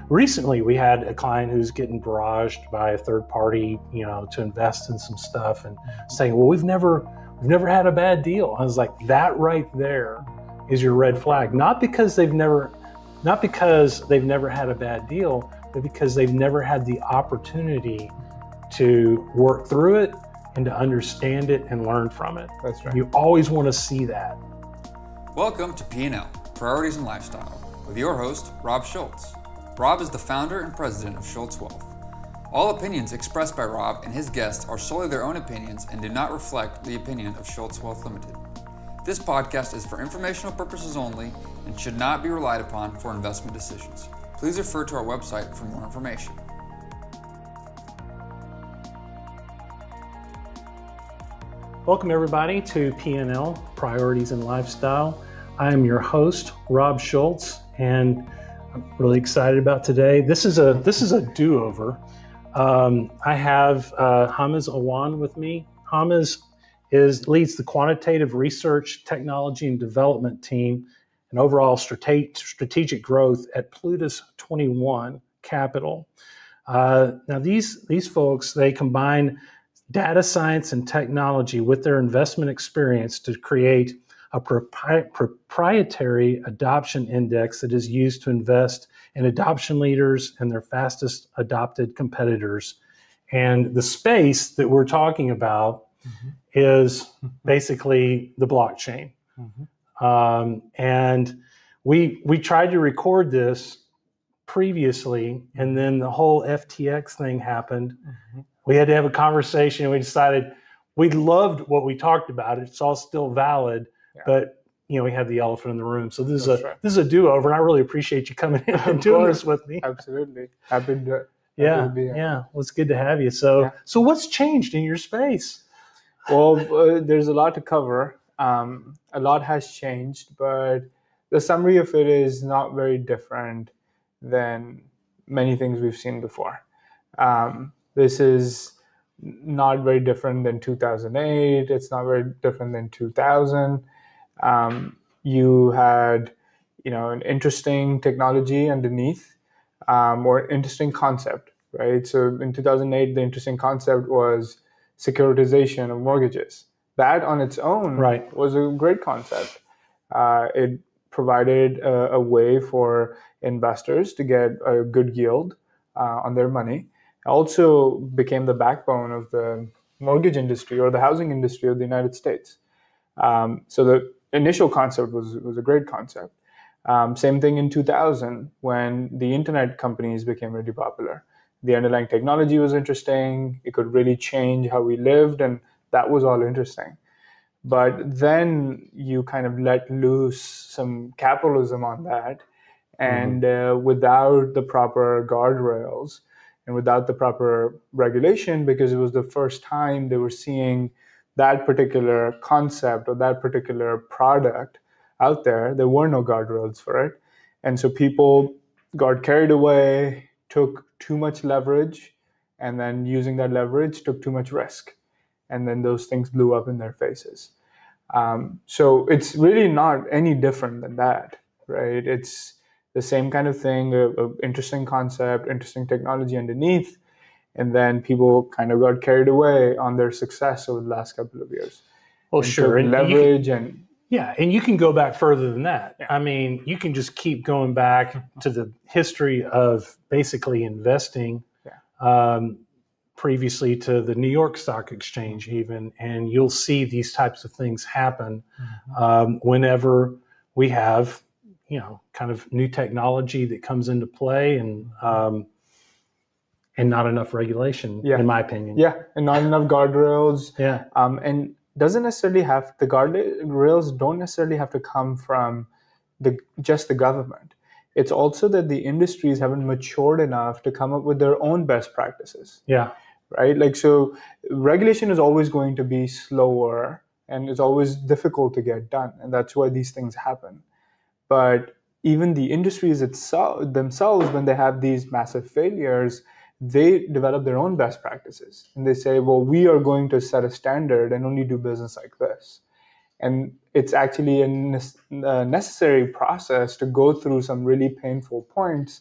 recently we had a client who's getting barraged by a third party, to invest in some stuff and saying, well, we've never had a bad deal. I was like, that right there is your red flag. Not because they've never had a bad deal, but because they've never had the opportunity to work through it and to understand it and learn from it. That's right. You always want to see that. Welcome to P&L, Priorities and Lifestyle, with your host, Rob Schultz. Rob is the founder and president of Schultz Wealth. All opinions expressed by Rob and his guests are solely their own opinions and do not reflect the opinion of Schultz Wealth Limited. This podcast is for informational purposes only and should not be relied upon for investment decisions. Please refer to our website for more information. Welcome everybody to P&L, Priorities and Lifestyle. I am your host, Rob Schultz, and I'm really excited about today. This is a do-over. I have Hamiz Awan with me. Hamiz leads the quantitative research, technology, and development team and overall strategic growth at Plutus 21 Capital. Now these folks, they combine data science and technology with their investment experience to create a proprietary adoption index that is used to invest in adoption leaders and their fastest adopted competitors. And the space that we're talking about is basically the blockchain. And we tried to record this previously, and then the whole FTX thing happened. We had to have a conversation, and we decided we loved what we talked about. It's all still valid, but we had the elephant in the room. So this is a do-over, and I really appreciate you coming in and doing this with me. Absolutely, happy to be here. Well, it's good to have you. So what's changed in your space? Well, there's a lot to cover. A lot has changed, but the summary of it is not very different than many things we've seen before. This is not very different than 2008. It's not very different than 2000. You had, an interesting technology underneath, or interesting concept, right? So in 2008, the interesting concept was securitization of mortgages. That on its own was a great concept. It provided a way for investors to get a good yield on their money. Also became the backbone of the mortgage industry or the housing industry of the United States. So the initial concept was a great concept. Same thing in 2000 when the internet companies became really popular. The underlying technology was interesting. It could really change how we lived, and that was all interesting. But then you kind of let loose some capitalism on that, and without the proper guardrails, and without the proper regulation, because it was the first time they were seeing that particular concept or that particular product out there. There were no guardrails for it. And so people got carried away, took too much leverage, and then using that leverage took too much risk. And then those things blew up in their faces. So it's really not any different than that, right? It's the same kind of thing, a interesting concept, interesting technology underneath, and then people kind of got carried away on their success over the last couple of years. Well, sure. And leverage and you can go back further than that. I mean, you can just keep going back to the history of basically investing, previously to the New York Stock Exchange even, and you'll see these types of things happen whenever we have kind of new technology that comes into play and not enough regulation, in my opinion. Yeah, and not enough guardrails. Yeah. And doesn't necessarily have, the guardrails don't necessarily have to come from just the government. It's also that the industries haven't matured enough to come up with their own best practices. Yeah. Right? Like, so regulation is always going to be slower and it's always difficult to get done. And that's why these things happen. But even the industries themselves, when they have these massive failures, they develop their own best practices. And they say, well, we are going to set a standard and only do business like this. And it's actually a necessary process to go through some really painful points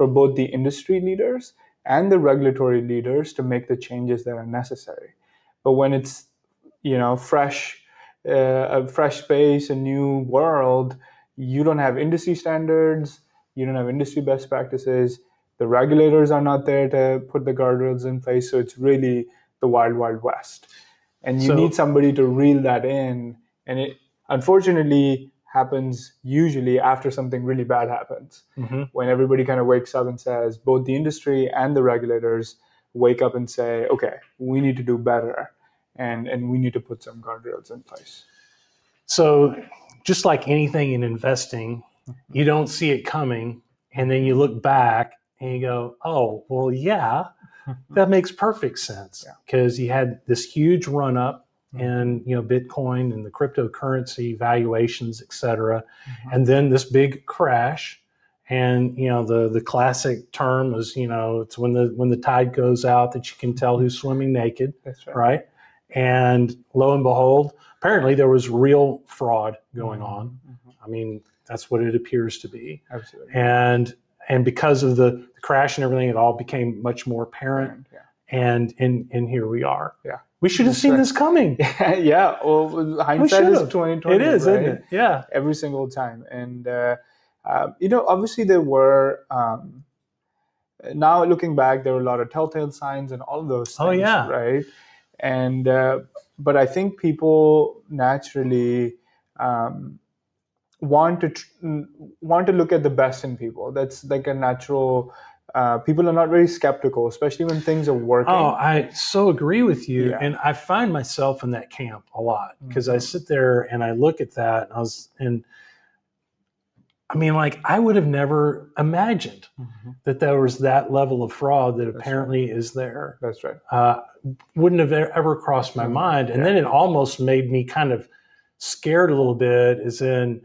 for both the industry leaders and the regulatory leaders to make the changes that are necessary. But when it's, fresh, a fresh space, a new world, you don't have industry standards, you don't have industry best practices, the regulators are not there to put the guardrails in place, so it's really the wild, wild west. And you need somebody to reel that in, and it unfortunately happens usually after something really bad happens, when everybody kind of wakes up and says, both the industry and the regulators wake up and say, okay, we need to do better, and we need to put some guardrails in place. So just like anything in investing, you don't see it coming, and then you look back and you go, oh, well, yeah, that makes perfect sense, because you had this huge run up in Bitcoin and the cryptocurrency valuations, et cetera, and then this big crash. And the classic term is it's when the tide goes out that you can tell who's swimming naked. That's right? And lo and behold, apparently there was real fraud going on. I mean, that's what it appears to be. Absolutely. And because of the crash and everything, it all became much more apparent. And here we are. Yeah. We should have seen this coming. Yeah. Well, hindsight is 2020. It is, right? isn't it? Yeah. Every single time. And, obviously there were, now looking back, there were a lot of telltale signs and all of those things. Oh, yeah. Right. And, but I think people naturally want to look at the best in people. That's like a natural. People are not very skeptical, especially when things are working. Oh, I so agree with you. Yeah. And I find myself in that camp a lot, because I sit there and I look at that and I would have never imagined that there was that level of fraud that apparently is there. That's right. Wouldn't have ever crossed my mind. And then it almost made me kind of scared a little bit, as in,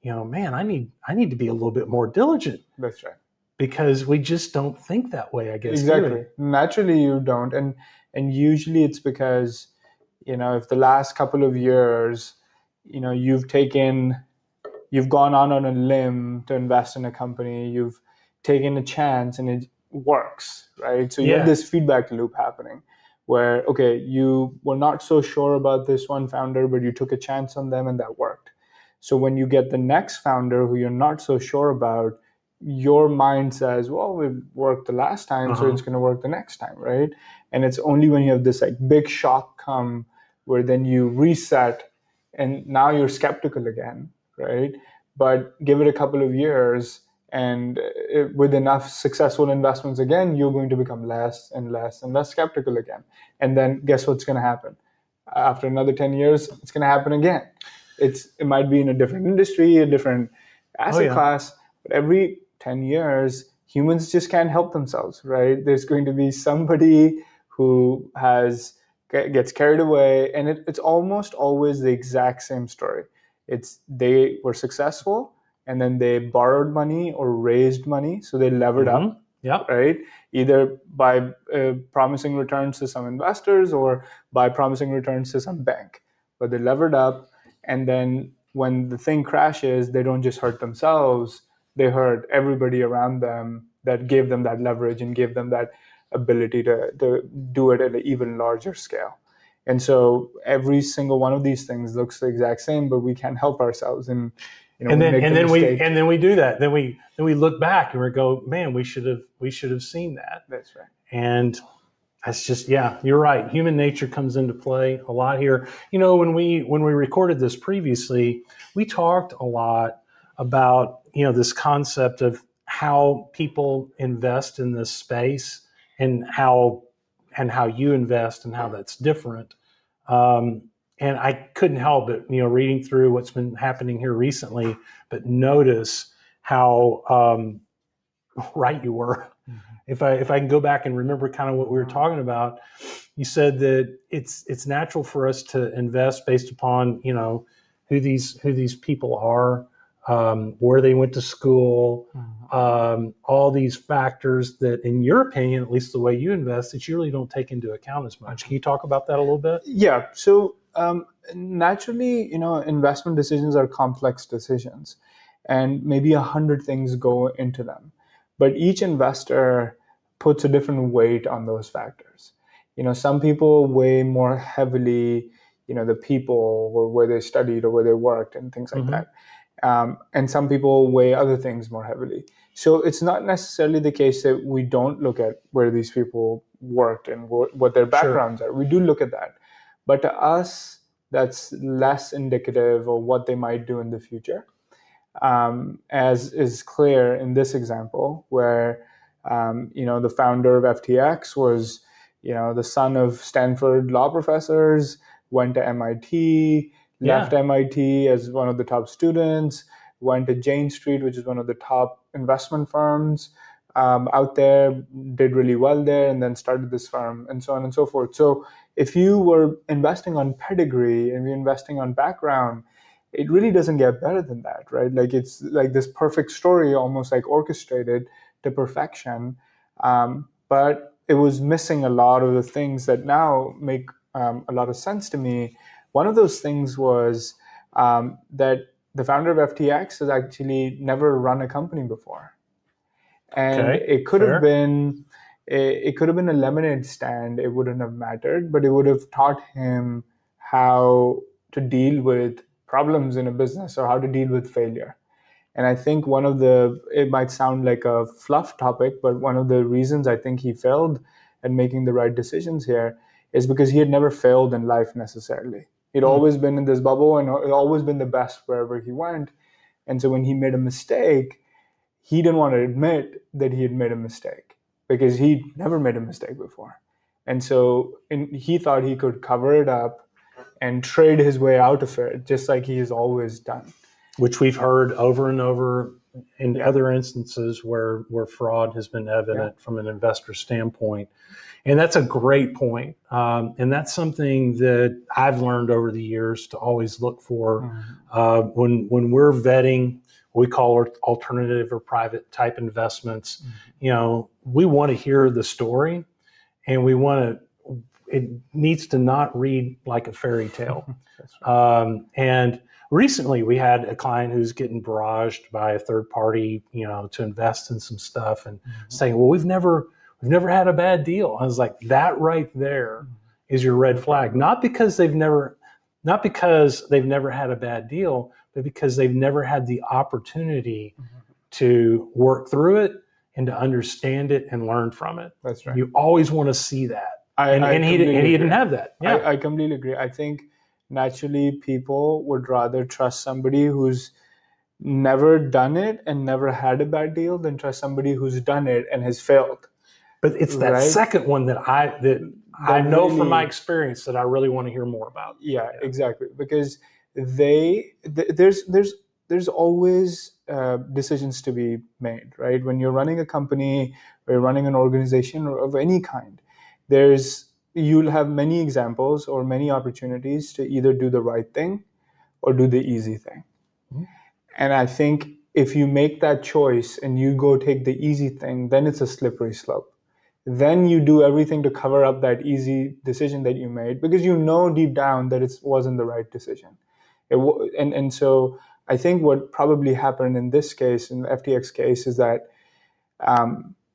man, I need to be a little bit more diligent. That's right. Because we just don't think that way, I guess. Exactly. Naturally, you don't. And usually it's because, if the last couple of years, you've gone on a limb to invest in a company, you've taken a chance and it works, right? So you have this feedback loop happening where, okay, you were not so sure about this one founder, but you took a chance on them and that worked. So when you get the next founder who you're not so sure about, your mind says, well, it worked the last time, so it's going to work the next time, right? And it's only when you have this like big shock come where then you reset and now you're skeptical again, right? But give it a couple of years and with enough successful investments again, you're going to become less and less and less skeptical again. And then guess what's going to happen? After another 10 years, it's going to happen again. It might be in a different industry, a different asset class, but every 10 years, humans just can't help themselves, right? There's going to be somebody who gets carried away, and it's almost always the exact same story. It's they were successful, and then they borrowed money or raised money, so they levered up, right? Either by promising returns to some investors or by promising returns to some bank. But they levered up, and then when the thing crashes, they don't just hurt themselves, they hurt everybody around them that gave them that leverage and gave them that ability to do it at an even larger scale. And so every single one of these things looks the exact same, but we can't help ourselves. And then we do that. Then we look back and we go, man, we should have seen that. That's right. And that's just, you're right. Human nature comes into play a lot here. When we recorded this previously, we talked a lot about this concept of how people invest in this space and how you invest and how that's different. And I couldn't help but reading through what's been happening here recently, but notice how right you were. If I can go back and remember kind of what we were talking about, you said that it's natural for us to invest based upon who these people are. Where they went to school, all these factors that, in your opinion, at least the way you invest, that you really don't take into account as much. Can you talk about that a little bit? Yeah. So naturally, investment decisions are complex decisions, and maybe 100 things go into them. but each investor puts a different weight on those factors. Some people weigh more heavily, the people or where they studied or where they worked and things like that. And some people weigh other things more heavily. So it's not necessarily the case that we don't look at where these people worked and what their backgrounds are. We do look at that. But to us, that's less indicative of what they might do in the future, as is clear in this example where, the founder of FTX was, the son of Stanford law professors, went to MIT, left MIT as one of the top students, went to Jane Street, which is one of the top investment firms out there, did really well there, and then started this firm, and so on and so forth. So if you were investing on pedigree and you're investing on background, it really doesn't get better than that, right? Like it's like this perfect story, almost like orchestrated to perfection. But it was missing a lot of the things that now make a lot of sense to me. One of those things was that the founder of FTX has actually never run a company before. And it could have been a lemonade stand. It wouldn't have mattered, but it would have taught him how to deal with problems in a business or how to deal with failure. And I think it might sound like a fluff topic, but one of the reasons I think he failed at making the right decisions here is because he had never failed in life necessarily. He'd always been in this bubble and always been the best wherever he went. And so when he made a mistake, he didn't want to admit that he had made a mistake because he'd never made a mistake before. And so he thought he could cover it up and trade his way out of it, just like he has always done. Which we've heard over and over in other instances where fraud has been evident from an investor standpoint. And that's a great point. And that's something that I've learned over the years to always look for when we're vetting what we call alternative or private type investments. We want to hear the story, and it needs to not read like a fairy tale. Right. And recently we had a client who's getting barraged by a third party, to invest in some stuff and saying, well, we've never had a bad deal. I was like, that right there is your red flag. Not because they've never had a bad deal, but because they've never had the opportunity to work through it and to understand it and learn from it. That's right. You always want to see that. And he didn't have that. Yeah. I completely agree. I think naturally people would rather trust somebody who's never done it and never had a bad deal than trust somebody who's done it and has failed. But it's that second one that I know from my experience that I really want to hear more about. Yeah, exactly. Because there's always decisions to be made, right? When you're running a company or you're running an organization or of any kind, you'll have many examples or many opportunities to either do the right thing or do the easy thing. Mm-hmm. And I think if you make that choice and you go take the easy thing, then it's a slippery slope. Then you do everything to cover up that easy decision that you made because you know deep down that it wasn't the right decision. And so I think what probably happened in this case, in the FTX case, is that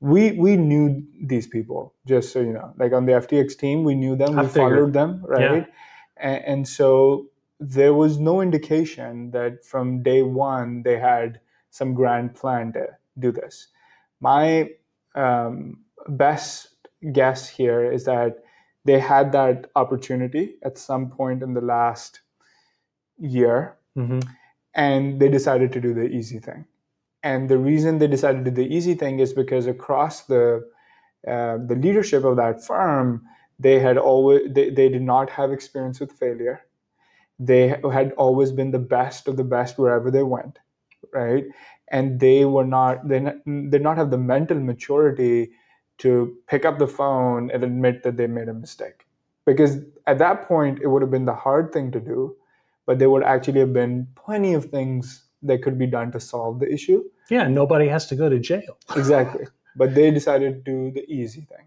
we knew these people, just so you know. Like on the FTX team, we knew them, we followed them, right? Yeah. And so there was no indication that from day one they had some grand plan to do this. My best guess here is that they had that opportunity at some point in the last year, and they decided to do the easy thing. And the reason they decided to do the easy thing is because across the leadership of that firm, they did not have experience with failure. They had always been the best of the best wherever they went, right? And they did not have the mental maturity to pick up the phone and admit that they made a mistake. Because at that point, it would have been the hard thing to do, but there would actually have been plenty of things that could be done to solve the issue. Yeah, nobody has to go to jail. Exactly. But they decided to do the easy thing,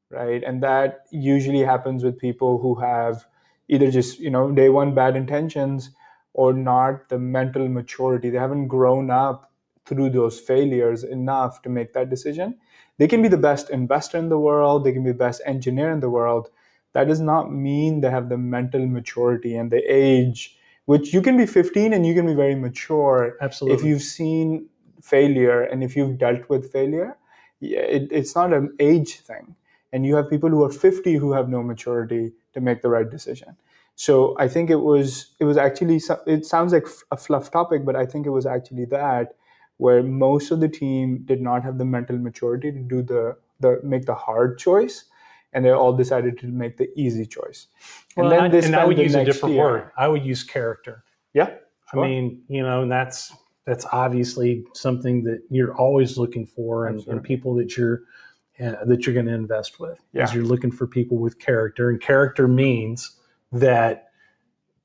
right? And that usually happens with people who have either just, day one bad intentions or not the mental maturity. They haven't grown up through those failures enough to make that decision. They can be the best investor in the world, they can be the best engineer in the world. That does not mean they have the mental maturity and the age, which you can be 15 and you can be very mature. Absolutely. If you've seen failure and if you've dealt with failure, it's not an age thing. And you have people who are 50 who have no maturity to make the right decision. So I think it was actually, it sounds like a fluff topic, but I think it was actually that, where most of the team did not have the mental maturity to do make the hard choice, and they all decided to make the easy choice. Well, and then I would use a different word. I would use character. Yeah, sure. I mean, and that's obviously something that you're always looking for, and people that you're going to invest with. Because you're looking for people with character, and character means that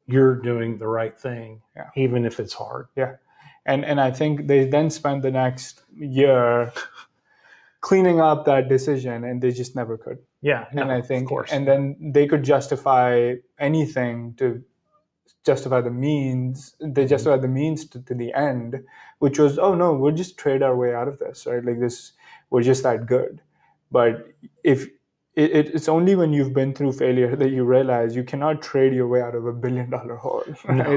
you're doing the right thing, even if it's hard. Yeah. And I think they then spent the next year cleaning up that decision, and they just never could. Yeah. And I think, of course. And then they could justify anything to justify the means. They justified the means to the end, which was, oh no, we'll just trade our way out of this, right? Like this, we're just that good. But if it's only when you've been through failure that you realize you cannot trade your way out of $1 billion hole, right? No,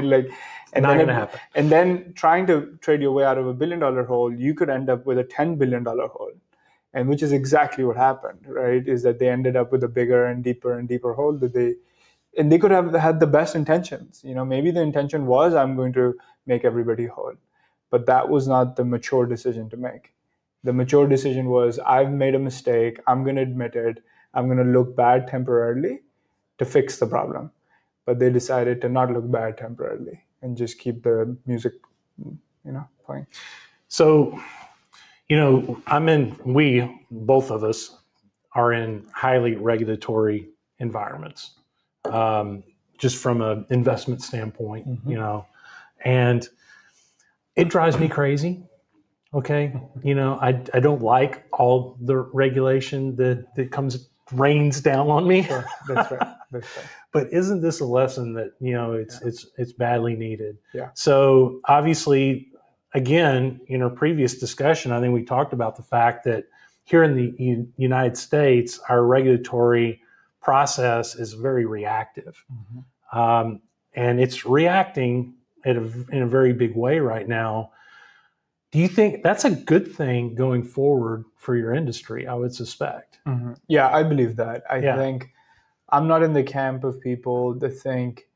not going to happen. And then trying to trade your way out of $1 billion hole, you could end up with a $10 billion hole, and which is exactly what happened, right? Is that they ended up with a bigger and deeper hole that they could have had the best intentions. Maybe the intention was, I'm going to make everybody whole, but that was not the mature decision to make. The mature decision was, I've made a mistake. I'm going to admit it. I'm going to look bad temporarily to fix the problem. But they decided to not look bad temporarily and just keep the music, playing. So, both of us are in highly regulatory environments, just from an investment standpoint, and it drives me crazy. Okay. I don't like all the regulation that rains down on me. Sure. That's right. But isn't this a lesson that, it's badly needed? Yeah. So obviously, again, in our previous discussion, I think we talked about the fact that here in the United States, our regulatory process is very reactive. And it's reacting in a very big way right now. Do you think that's a good thing going forward for your industry? I would suspect. Mm-hmm. Yeah, I believe that. I think I'm not in the camp of people that think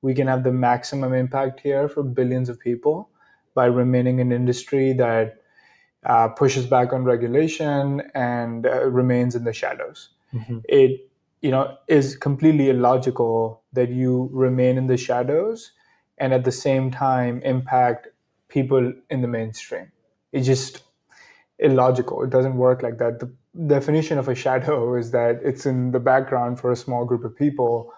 we can have the maximum impact here for billions of people by remaining an industry that pushes back on regulation and remains in the shadows. Mm-hmm. It is completely illogical that you remain in the shadows and at the same time impact people in the mainstream. It's just illogical. It doesn't work like that. The definition of a shadow is that it's in the background for a small group of people,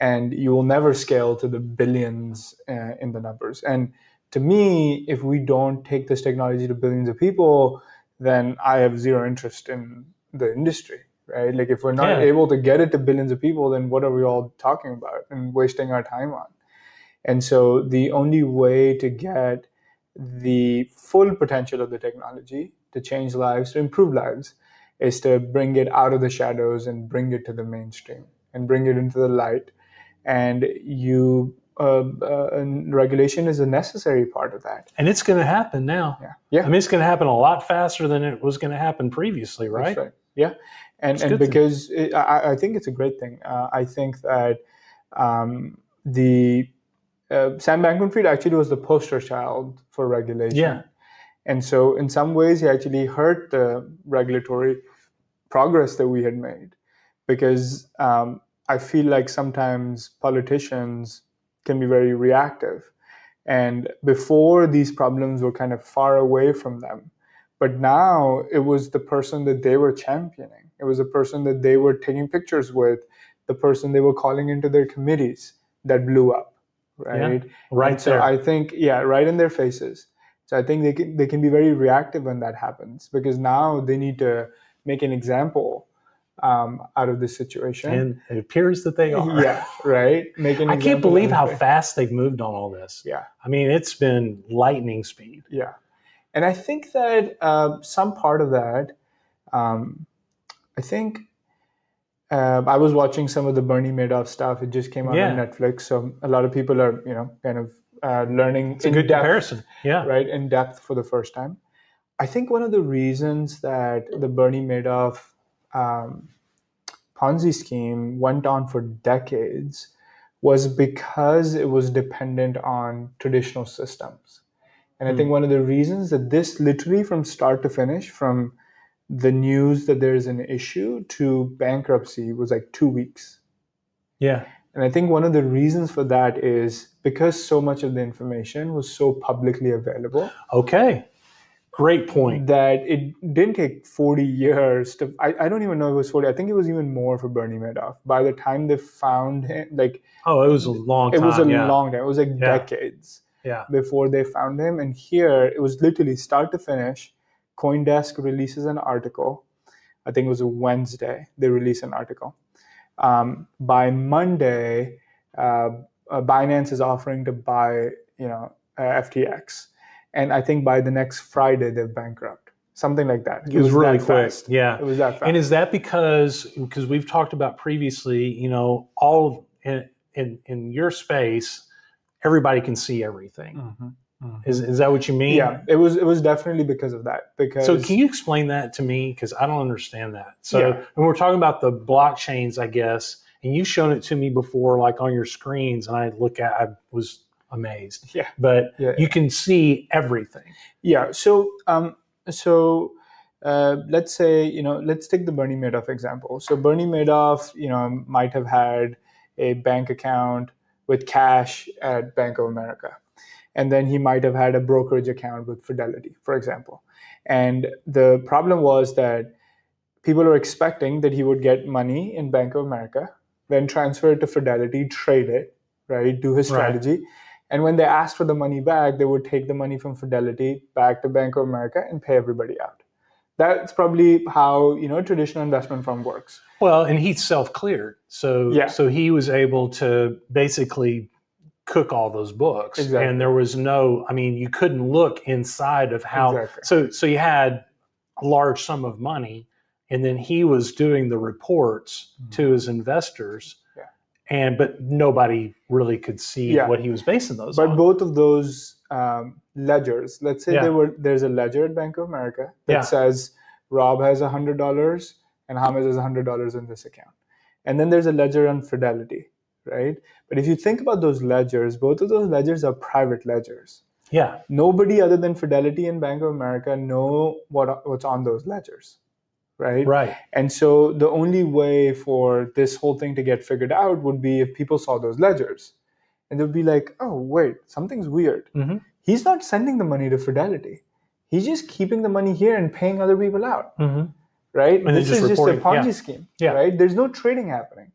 and you will never scale to the billions in the numbers. And to me, if we don't take this technology to billions of people, then I have zero interest in the industry, right? Like if we're not able to get it to billions of people, then what are we all talking about and wasting our time on? And so the only way to get the full potential of the technology to change lives, to improve lives, is to bring it out of the shadows and bring it to the mainstream and bring it into the light. And regulation is a necessary part of that. And it's going to happen now. Yeah. I mean, it's going to happen a lot faster than it was going to happen previously, right? That's right. Yeah. And because I think it's a great thing. I think that Sam Bankman-Fried actually was the poster child for regulation. Yeah. And so in some ways, he actually hurt the regulatory progress that we had made, because I feel like sometimes politicians can be very reactive. And before, these problems were kind of far away from them. But now it was the person that they were championing. It was the person that they were taking pictures with, the person they were calling into their committees that blew up. Right. Yeah, right. So I think, right in their faces. So I think they can be very reactive when that happens, because now they need to make an example out of this situation. And it appears that they are. Yeah, right. I can't believe how fast they've moved on all this. Yeah. I mean, it's been lightning speed. Yeah. And I think that some part of that, I think I was watching some of the Bernie Madoff stuff. It just came out on Netflix, so a lot of people are, kind of learning. It's a good comparison, right, in depth for the first time. I think one of the reasons that the Bernie Madoff Ponzi scheme went on for decades was because it was dependent on traditional systems. And I think one of the reasons that this literally from start to finish, from the news that there's an issue to bankruptcy, was like 2 weeks. Yeah. And I think one of the reasons for that is because so much of the information was so publicly available. Okay. Great point. That it didn't take 40 years to, I don't even know if it was 40. I think it was even more for Bernie Madoff. By the time they found him, like... Oh, it was a long time. It was a long time. It was like decades before they found him. And here, it was literally start to finish. CoinDesk releases an article. I think it was a Wednesday. They release an article. By Monday, Binance is offering to buy, FTX. And I think by the next Friday, they're bankrupt. Something like that. It was really quick. Fast. Yeah. It was that fast. And is that because we've talked about previously, all in your space, everybody can see everything. Mm-hmm. Mm-hmm. Is that what you mean? Yeah, it was definitely because of that. So can you explain that to me? Because I don't understand that. So when we're talking about the blockchains, I guess, and you've shown it to me before, like on your screens, and I was amazed. Yeah. But you can see everything. Yeah. So let's say, let's take the Bernie Madoff example. So Bernie Madoff, might have had a bank account with cash at Bank of America. And then he might have had a brokerage account with Fidelity, for example. And the problem was that people were expecting that he would get money in Bank of America, then transfer it to Fidelity, trade it, right, do his strategy. Right. And when they asked for the money back, they would take the money from Fidelity back to Bank of America and pay everybody out. That's probably how, traditional investment firm works. Well, and he's self-cleared. So he was able to basically cook all those books. Exactly. And there was you couldn't look inside of how. Exactly. So you had a large sum of money, and then he was doing the reports to his investors. But nobody really could see what he was basing those on. But both of those ledgers, let's say there's a ledger at Bank of America that says Rob has $100 and Hamiz has $100 in this account. And then there's a ledger on Fidelity, right? But if you think about those ledgers, both of those ledgers are private ledgers. Yeah. Nobody other than Fidelity and Bank of America know what's on those ledgers. Right? Right. And so the only way for this whole thing to get figured out would be if people saw those ledgers. And they'd be like, oh, wait, something's weird. Mm-hmm. He's not sending the money to Fidelity. He's just keeping the money here and paying other people out. Mm-hmm. Right? And this is just a Ponzi scheme. Yeah. Right? There's no trading happening.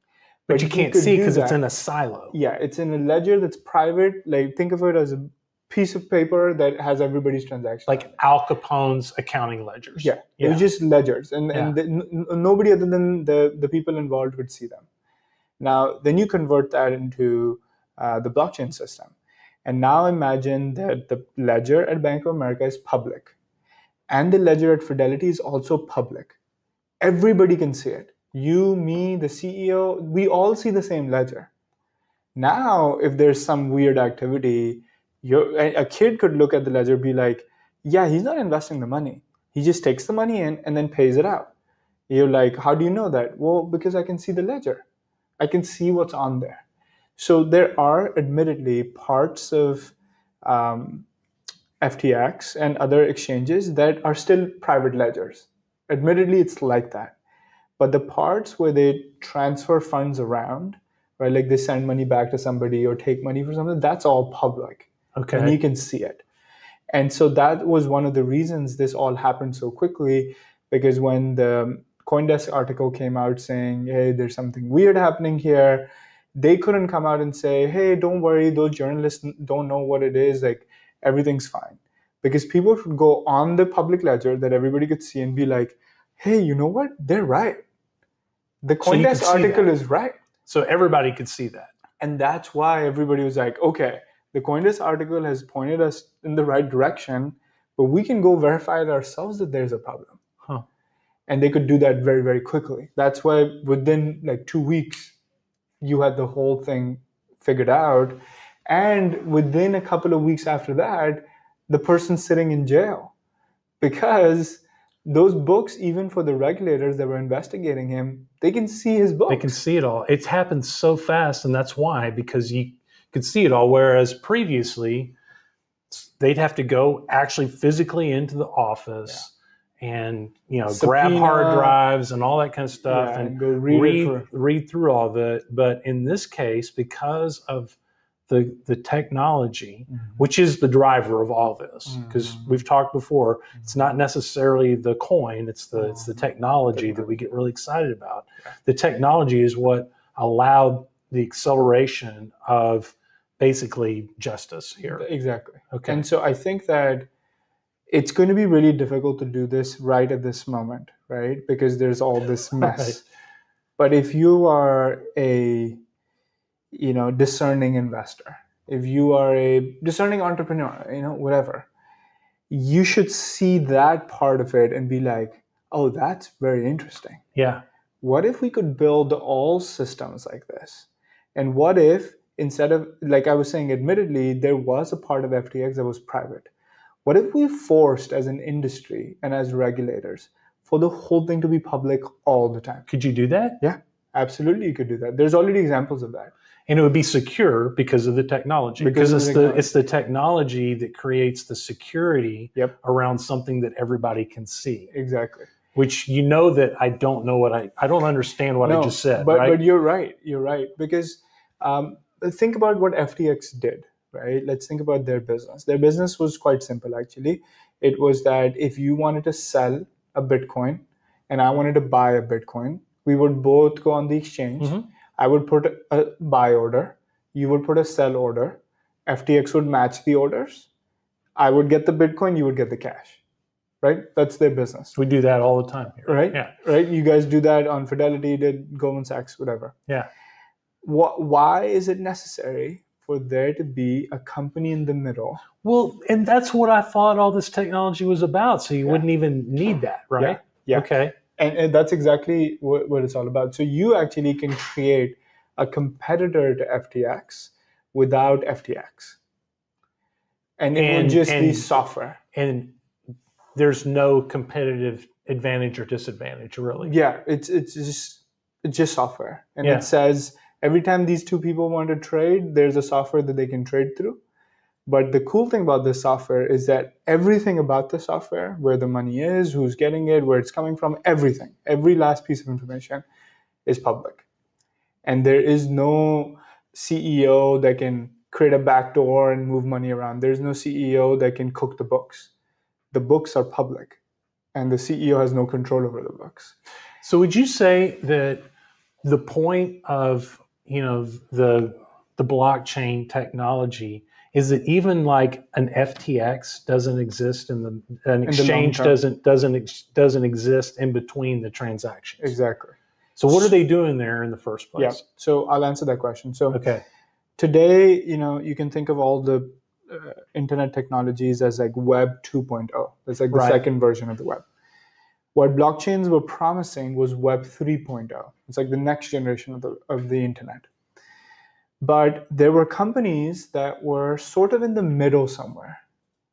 But you can't see because it's in a silo. Yeah, it's in a ledger that's private. Like, think of it as a piece of paper that has everybody's transactions. Like Al Capone's accounting ledgers. Yeah. It was just ledgers. And nobody other than the people involved could see them. Now, then you convert that into the blockchain system. And now imagine that the ledger at Bank of America is public. And the ledger at Fidelity is also public. Everybody can see it. You, me, the CEO, we all see the same ledger. Now, if there's some weird activity, a kid could look at the ledger and be like, yeah, he's not investing the money. He just takes the money in and then pays it out. You're like, how do you know that? Well, because I can see the ledger. I can see what's on there. So there are admittedly parts of FTX and other exchanges that are still private ledgers. Admittedly, it's like that. But the parts where they transfer funds around, right, like they send money back to somebody or take money for something, that's all public. Okay. And you can see it. And so that was one of the reasons this all happened so quickly, because when the CoinDesk article came out saying, hey, there's something weird happening here, they couldn't come out and say, hey, don't worry, those journalists don't know what it is, like everything's fine. Because people would go on the public ledger that everybody could see and be like, hey, you know what? They're right. The CoinDesk article is right. So everybody could see that. And that's why everybody was like, okay, the CoinDesk article has pointed us in the right direction, but we can go verify it ourselves that there's a problem. Huh. And they could do that very, very quickly. That's why within like 2 weeks, you had the whole thing figured out. And within a couple of weeks after that, the person's sitting in jail, because those books, even for the regulators that were investigating him, they can see his books. They can see it all. It's happened so fast, and that's why, because you could see it all. Whereas previously, they'd have to go actually physically into the office and grab hard drives and all that kind of stuff and go read through all of it. But in this case, because of the technology, which is the driver of all this, because we've talked before, it's not necessarily the coin, it's the technology that we get really excited about. The technology is what allowed the acceleration of basically justice here. Exactly. Okay. And so I think that it's going to be really difficult to do this right at this moment, right? Because there's all this mess. Right. But if you are a discerning investor, if you are a discerning entrepreneur, whatever, you should see that part of it and be like, oh, that's very interesting. Yeah. What if we could build all systems like this? And what if, instead of, like I was saying, admittedly, there was a part of FTX that was private. What if we forced, as an industry and as regulators, for the whole thing to be public all the time? Could you do that? Yeah, absolutely you could do that. There's already examples of that. And it would be secure because of the technology. Because it's the technology that creates the security around something that everybody can see. Exactly. Which that I don't know I don't understand what I just said. But you're right. You're right. Because think about what FTX did, right? Let's think about their business. Their business was quite simple, actually. It was that if you wanted to sell a Bitcoin and I wanted to buy a Bitcoin, we would both go on the exchange. Mm-hmm. I would put a buy order. You would put a sell order. FTX would match the orders. I would get the Bitcoin. You would get the cash. Right? That's their business. We do that all the time here. Right? Yeah. Right? You guys do that on Fidelity, did Goldman Sachs, whatever. Yeah. Why is it necessary for there to be a company in the middle? Well, and that's what I thought all this technology was about. So you wouldn't even need that, right? Yeah. Okay. And that's exactly what it's all about. So you actually can create a competitor to FTX without FTX. And it would just be software. And there's no competitive advantage or disadvantage, really. Yeah, it's just software. And it says every time these two people want to trade, there's a software that they can trade through. But the cool thing about this software is that everything about the software, where the money is, who's getting it, where it's coming from, everything, every last piece of information is public. And there is no CEO that can create a backdoor and move money around. There's no CEO that can cook the books. The books are public, and the CEO has no control over the books. So would you say that the point of the blockchain technology is that even like an FTX doesn't exist an exchange doesn't exist in between the transactions? Exactly. So what are they doing there in the first place? Yeah. So I'll answer that question. So today, you can think of all the internet technologies as like Web 2.0. That's like the second version of the web. What blockchains were promising was Web 3.0. It's like the next generation of the internet. But there were companies that were sort of in the middle somewhere.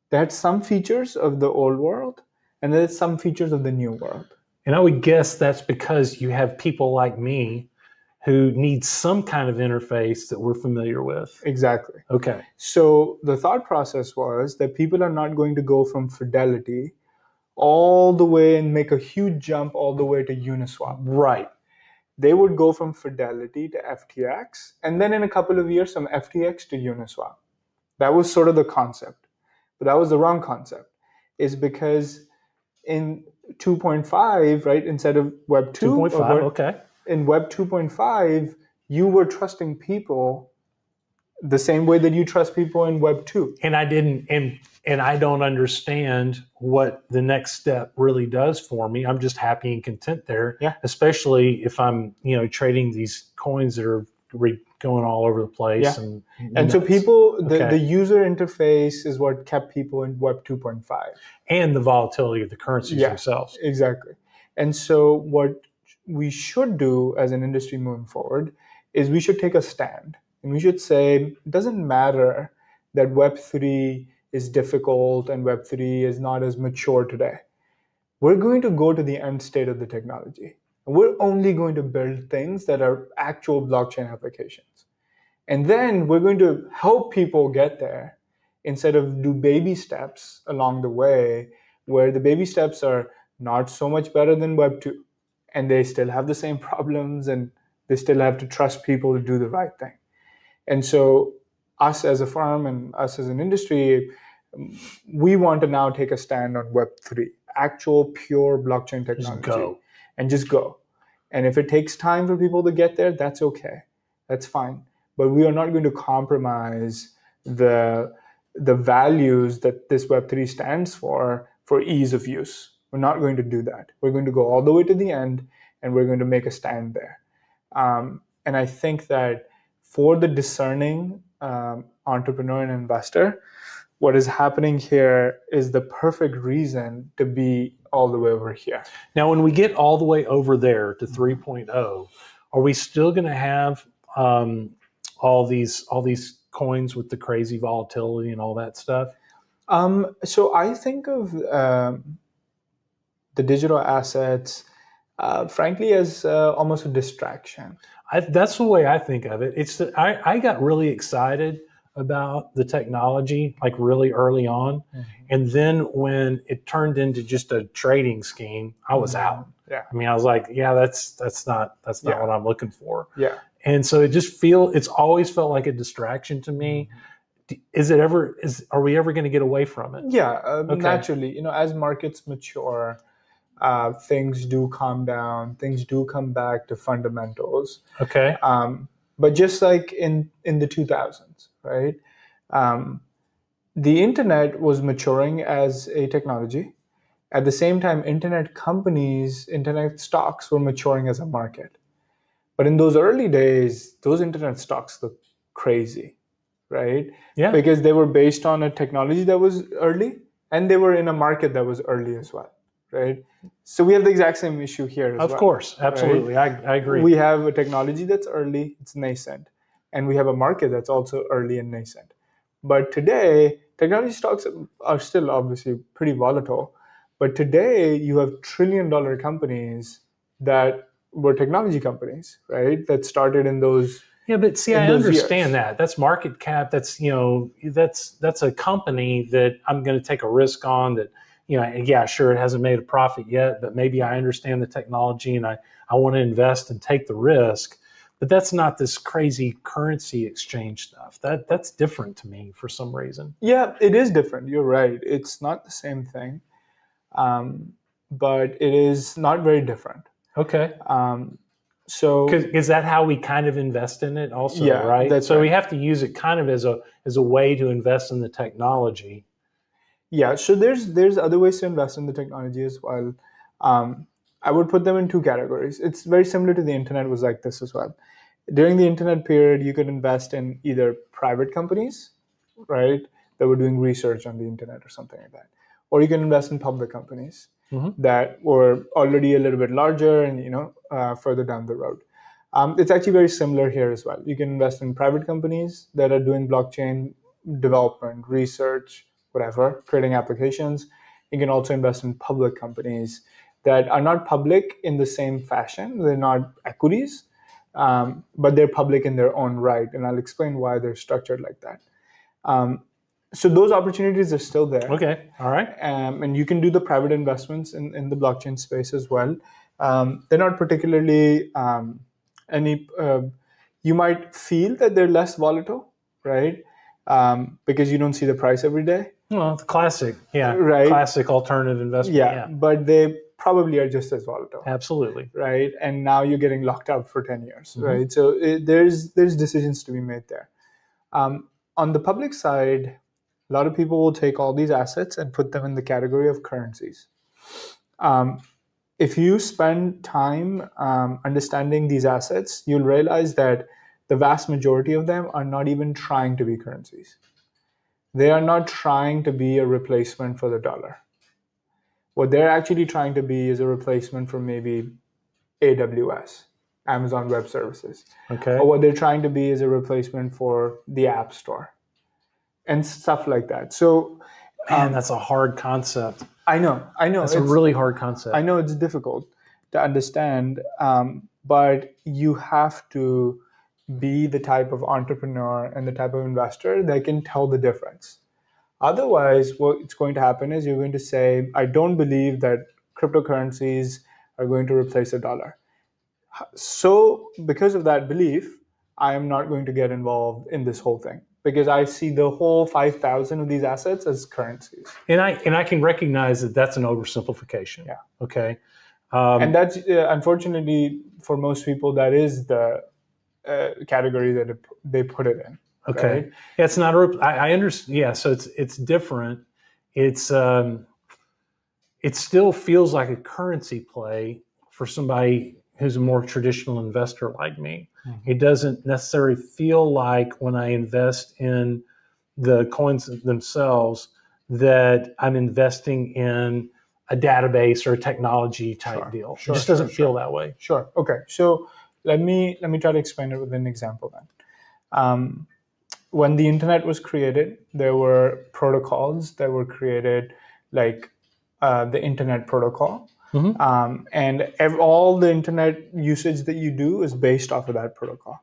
They had some features of the old world, and then some features of the new world. And I would guess that's because you have people like me who need some kind of interface that we're familiar with. Exactly. Okay. So the thought process was that people are not going to go from Fidelity all the way and make a huge jump all the way to Uniswap. Right. They would go from Fidelity to FTX, and then in a couple of years from FTX to Uniswap. That was sort of the concept. But that was the wrong concept. Is because in 2.5, right, instead of Web 2, 2.5, in Web 2.5, you were trusting people the same way that you trust people in Web 2. And I don't understand what the next step really does for me. I'm just happy and content there, especially if I'm, trading these coins that are going all over the place. Yeah. And so the user interface is what kept people in Web 2.5. And the volatility of the currencies themselves. Exactly. And so what we should do as an industry moving forward is we should take a stand. And we should say, it doesn't matter that Web3 is difficult and Web3 is not as mature today. We're going to go to the end state of the technology. And we're only going to build things that are actual blockchain applications. And then we're going to help people get there instead of do baby steps along the way, where the baby steps are not so much better than Web 2. And they still have the same problems, and they still have to trust people to do the right thing. And so us as a firm and us as an industry, we want to now take a stand on Web3, actual pure blockchain technology. Just go. And if it takes time for people to get there, that's okay. That's fine. But we are not going to compromise the values that this Web3 stands for ease of use. We're not going to do that. We're going to go all the way to the end, and we're going to make a stand there. And I think that for the discerning entrepreneur and investor, what is happening here is the perfect reason to be all the way over here. Now, when we get all the way over there to 3.0, are we still going to have all these coins with the crazy volatility and all that stuff? So I think of the digital assets, frankly, as almost a distraction. That's the way I think of it. I got really excited about the technology like really early on, and then when it turned into just a trading scheme, I was out. Yeah. I mean, I was like, yeah, that's not what I'm looking for. Yeah. And so it's always felt like a distraction to me. Are we ever going to get away from it? Yeah, naturally. As markets mature, things do calm down. Things do come back to fundamentals. Okay. But just like in the 2000s, right? The internet was maturing as a technology. At the same time, internet companies, internet stocks were maturing as a market. But in those early days, those internet stocks looked crazy, right? Yeah. Because they were based on a technology that was early, and they were in a market that was early as well, right? So we have the exact same issue here as well. Of course, absolutely. Right? I agree. We have a technology that's early, it's nascent, and we have a market that's also early and nascent. But today, technology stocks are still obviously pretty volatile. But today, you have trillion-dollar companies that were technology companies, right? That started in those. Yeah, but see, I understand that. That's market cap. That's that's a company that I'm going to take a risk on. That yeah, sure, it hasn't made a profit yet, but maybe I understand the technology and I want to invest and take the risk. But that's not this crazy currency exchange stuff. That's different to me for some reason. Yeah, it is different. You're right. It's not the same thing, but it is not very different. Okay. So is that how we kind of invest in it also, yeah, right? That's so right. We have to use it kind of as a way to invest in the technology. Yeah, so there's other ways to invest in the technology as well. I would put them in two categories. It's very similar to the internet was like this as well. During the internet period, you could invest in either private companies, right, that were doing research on the internet or something like that. Or you can invest in public companies that were already a little bit larger and further down the road. It's actually very similar here as well. You can invest in private companies that are doing blockchain development, research, whatever, creating applications. You can also invest in public companies that are not public in the same fashion. They're not equities, but they're public in their own right. And I'll explain why they're structured like that. So those opportunities are still there. Okay, all right. And you can do the private investments in the blockchain space as well. They're not particularly you might feel that they're less volatile, right? Because you don't see the price every day. Well, the classic, yeah, right. Classic alternative investment. Yeah, but they probably are just as volatile. Absolutely. Right, and now you're getting locked up for 10 years, right? So there's decisions to be made there. On the public side, a lot of people will take all these assets and put them in the category of currencies. If you spend time understanding these assets, you'll realize that the vast majority of them are not even trying to be currencies. They are not trying to be a replacement for the dollar. What they're actually trying to be is a replacement for maybe AWS, Amazon Web Services. Okay. Or what they're trying to be is a replacement for the App Store and stuff like that. So, man, that's a hard concept. I know. That's a really hard concept. I know it's difficult to understand, but you have to be the type of entrepreneur and the type of investor that can tell the difference. Otherwise, what's going to happen is you're going to say, I don't believe that cryptocurrencies are going to replace a dollar. So because of that belief, I am not going to get involved in this whole thing because I see the whole 5,000 of these assets as currencies. And I can recognize that that's an oversimplification. Yeah. Okay. And that's unfortunately for most people, that is the category that they put it in. Okay. Right? Yeah, it's not I understand. Yeah. So it's different. It still feels like a currency play for somebody who's a more traditional investor like me. Mm-hmm. It doesn't necessarily feel like when I invest in the coins themselves that I'm investing in a database or a technology type deal. It just doesn't feel that way. Sure. Okay. So let me try to explain it with an example then. When the internet was created, there were protocols that were created like the internet protocol. Mm-hmm. And all the internet usage that you do is based off of that protocol.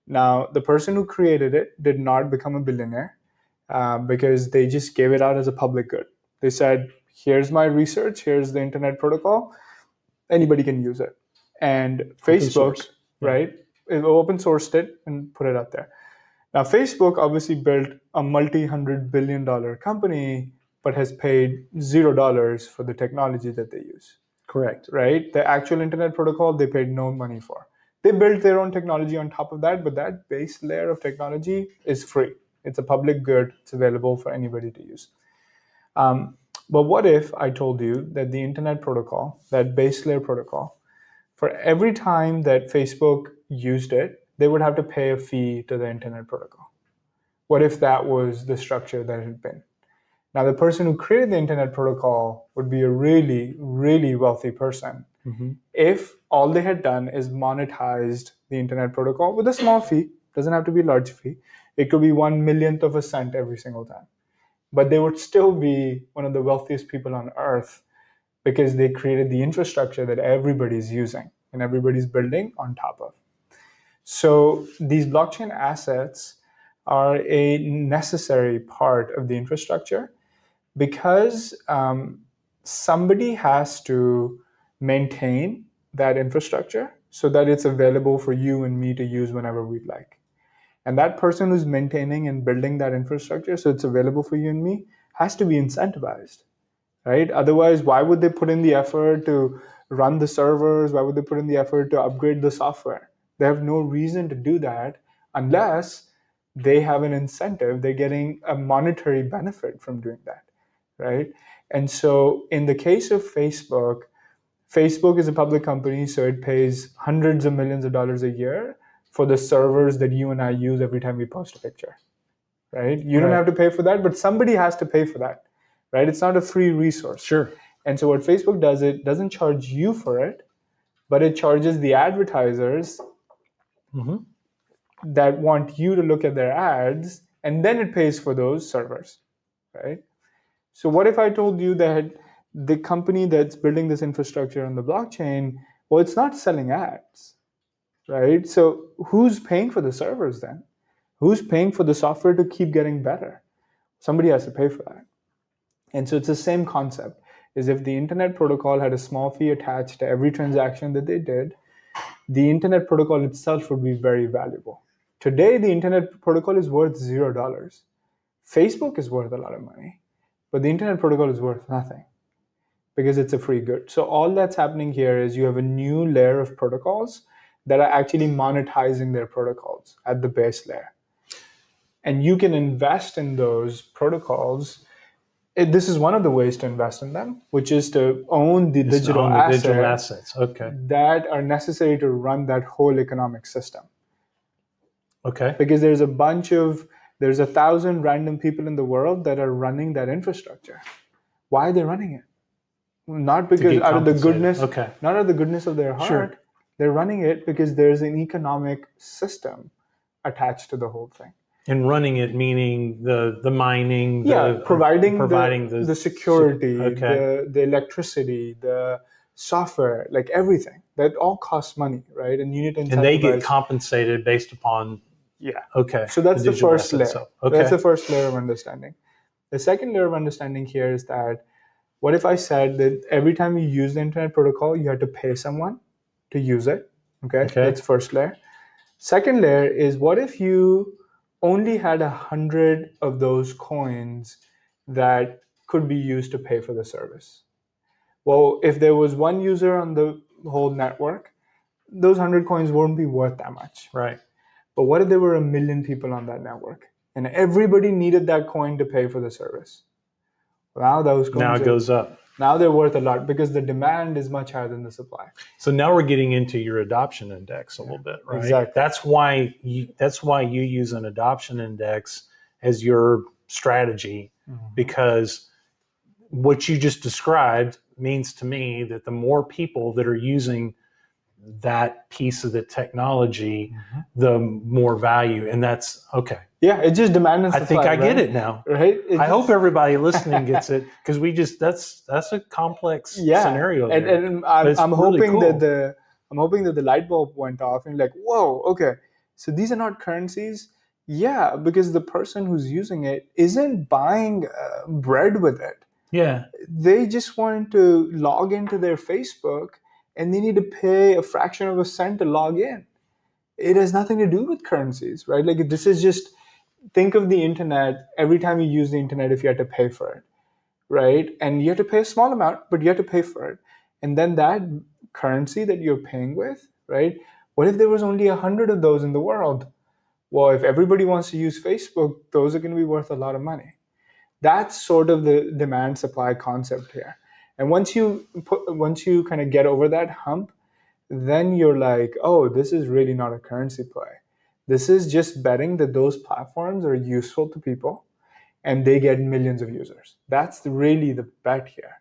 Now, the person who created it did not become a billionaire because they just gave it out as a public good. They said, here's my research, here's the internet protocol, anybody can use it. And Facebook, right, it open sourced it and put it out there. Now, Facebook obviously built a multi-$100 billion company, but has paid $0 for the technology that they use. Correct. Right? The actual internet protocol, they paid no money for. They built their own technology on top of that, but that base layer of technology is free. It's a public good. It's available for anybody to use. But what if I told you that the internet protocol, that base layer protocol, for every time that Facebook used it, they would have to pay a fee to the internet protocol? What if that was the structure that it had been? Now, the person who created the internet protocol would be a really, really wealthy person if all they had done is monetized the internet protocol with a small fee. Doesn't have to be a large fee. It could be 1/1,000,000th of a cent every single time. But they would still be one of the wealthiest people on earth because they created the infrastructure that everybody's using and everybody's building on top of. So these blockchain assets are a necessary part of the infrastructure because somebody has to maintain that infrastructure so that it's available for you and me to use whenever we'd like. And that person who's maintaining and building that infrastructure so it's available for you and me has to be incentivized, right? Otherwise, why would they put in the effort to run the servers? Why would they put in the effort to upgrade the software? They have no reason to do that unless they have an incentive. They're getting a monetary benefit from doing that, right? And so in the case of Facebook is a public company, so it pays hundreds of millions of dollars a year for the servers that you and I use every time we post a picture, right? You don't have to pay for that, but somebody has to pay for that, right? It's not a free resource. Sure. And so what Facebook does, it doesn't charge you for it, but it charges the advertisers that want you to look at their ads, and then it pays for those servers, right? So what if I told you that the company that's building this infrastructure on the blockchain, well, it's not selling ads, right? So who's paying for the servers then? Who's paying for the software to keep getting better? Somebody has to pay for that. And so it's the same concept, is if the internet protocol had a small fee attached to every transaction that they did, the internet protocol itself would be very valuable. Today, the internet protocol is worth $0. Facebook is worth a lot of money, but the internet protocol is worth nothing because it's a free good. So all that's happening here is you have a new layer of protocols that are actually monetizing their protocols at the base layer. And you can invest in those protocols. This is one of the ways to invest in them, which is to own the digital assets Okay. that are necessary to run that whole economic system. Okay. because there's 1,000 random people in the world that are running that infrastructure. Why are they running it? Not because get out of the compensated. goodness, Okay. not out of the goodness of their heart. Sure. They're running it because there's an economic system attached to the whole thing. And running it meaning the mining, providing the security, okay. the electricity, the software, like everything. That all costs money, right? And you need to incentivize. And they get compensated based upon. Yeah. Okay. So that's the first layer. Okay. That's the first layer of understanding. The second layer of understanding here is that what if I said that every time you use the internet protocol, you had to pay someone to use it? Okay. That's first layer. Second layer is what if you only had 100 of those coins that could be used to pay for the service? Well, if there was one user on the whole network, those 100 coins won't be worth that much. Right. But what if there were 1 million people on that network and everybody needed that coin to pay for the service? Well, now those coins goes up. Now they're worth a lot because the demand is much higher than the supply. So now we're getting into your adoption index a little bit, right? Exactly. That's why you use an adoption index as your strategy, because what you just described means to me that the more people that are using that piece of the technology, the more value. And that's okay. Yeah, it's just demand and supply. I think I get it now. Right? I hope everybody listening gets it, because that's a complex scenario. And I'm really hoping cool. I'm hoping that the light bulb went off and like, whoa, okay. So these are not currencies. Yeah, because the person who's using it isn't buying bread with it. Yeah. They just want to log into their Facebook and they need to pay a fraction of a cent to log in. It has nothing to do with currencies, right? Like this is just, think of the internet, every time you use the internet, if you had to pay for it, right? And you have to pay a small amount, but you have to pay for it. And then that currency that you're paying with, right? What if there was only 100 of those in the world? Well, if everybody wants to use Facebook, those are going to be worth a lot of money. That's sort of the demand supply concept here. And once you kind of get over that hump, then you're like, oh, this is really not a currency play. This is just betting that those platforms are useful to people and they get millions of users. That's really the bet here.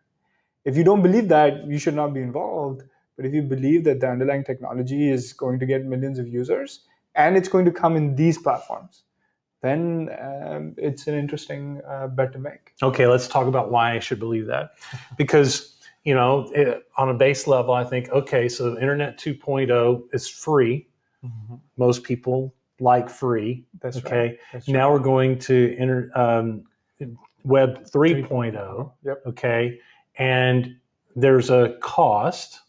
If you don't believe that, you should not be involved. But if you believe that the underlying technology is going to get millions of users and it's going to come in these platforms, then it's an interesting bet to make. Okay, let's talk about why I should believe that. Because, on a base level, I think, okay, so Internet 2.0 is free. Most people like free. That's okay. Right. That's now we're going to Web 3.0. Yep. Okay. And there's a cost.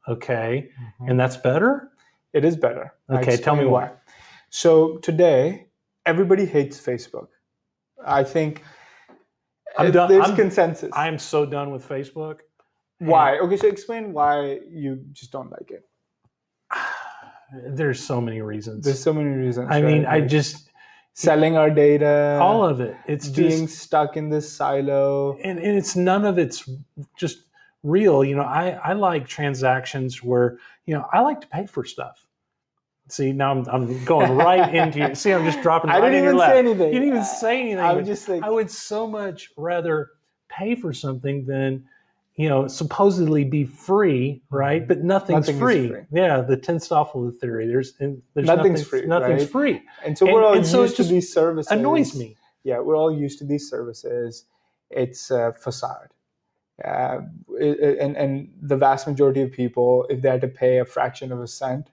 Okay. And that's better? It is better. Okay, tell me why. So today, everybody hates Facebook. I think there's consensus. I'm so done with Facebook. Why? Okay, so explain why you just don't like it. There's so many reasons. There's so many reasons. I mean, I just... selling our data. All of it. It's being just stuck in this silo. And it's none of it's just real. I like transactions where, I like to pay for stuff. See, now I'm going right into you. See, I'm just dropping right in your lap. I didn't even say anything. You didn't even say anything. I was just like, I would so much rather pay for something than, supposedly be free, right? But nothing's free. Yeah, the Tenstoffel theory. There's nothing's free. Nothing's right? free. And so we're all used to these services. Annoys me. Yeah, we're all used to these services. It's a facade. And the vast majority of people, if they had to pay a fraction of a cent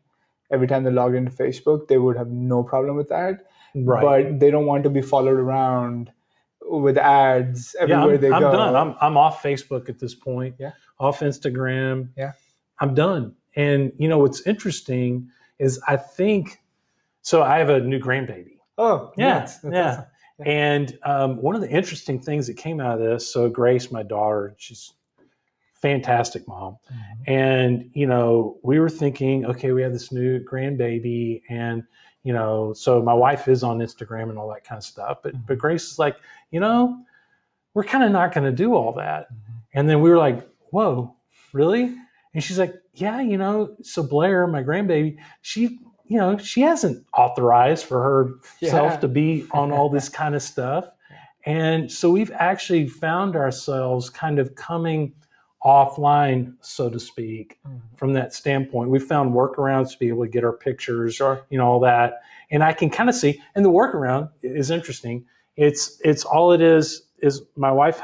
every time they logged into Facebook, they would have no problem with that. Right. But they don't want to be followed around with ads everywhere they go. I'm done. I'm off Facebook at this point. Yeah. Off Instagram. Yeah. I'm done. And what's interesting is I think, so I have a new grandbaby. Oh, yeah. That's yeah. Awesome. Yeah. And one of the interesting things that came out of this, so Grace, my daughter, she's fantastic mom. And, we were thinking, okay, we have this new grandbaby and, so my wife is on Instagram and all that kind of stuff. But Grace is like, we're kind of not going to do all that. And then we were like, whoa, really? And she's like, yeah, so Blair, my grandbaby, she she hasn't authorized for herself Yeah. to be on all this kind of stuff. And so we've actually found ourselves kind of coming offline, so to speak, from that standpoint. We've found workarounds to be able to get our pictures, Sure. all that. And I can kind of see, and the workaround is interesting. It's all it is my wife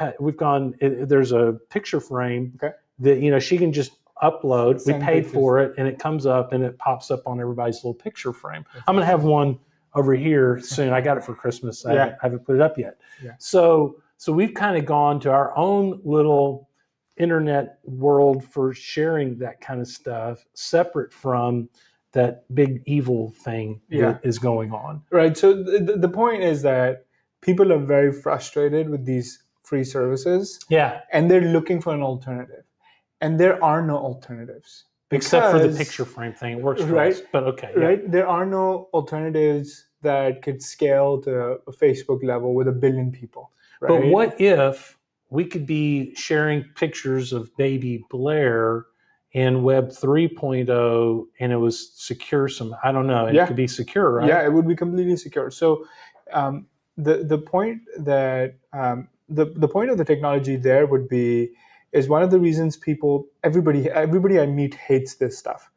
there's a picture frame that, she can just upload. We paid for it, and it comes up and it pops up on everybody's little picture frame. I'm going to have one over here soon. I got it for Christmas. I haven't put it up yet. Yeah. So we've kind of gone to our own little internet world for sharing that kind of stuff, separate from that big evil thing that is going on. Right. So the point is that people are very frustrated with these free services. Yeah. And they're looking for an alternative. And there are no alternatives. Except for the picture frame thing. It works for us, but okay. Yeah. Right? There are no alternatives that could scale to a Facebook level with 1 billion people. Right? But what if we could be sharing pictures of baby Blair in Web 3.0 and it was secure I don't know, it could be secure, right? Yeah, it would be completely secure. So the point that the point of the technology there would be is one of the reasons everybody I meet hates this stuff,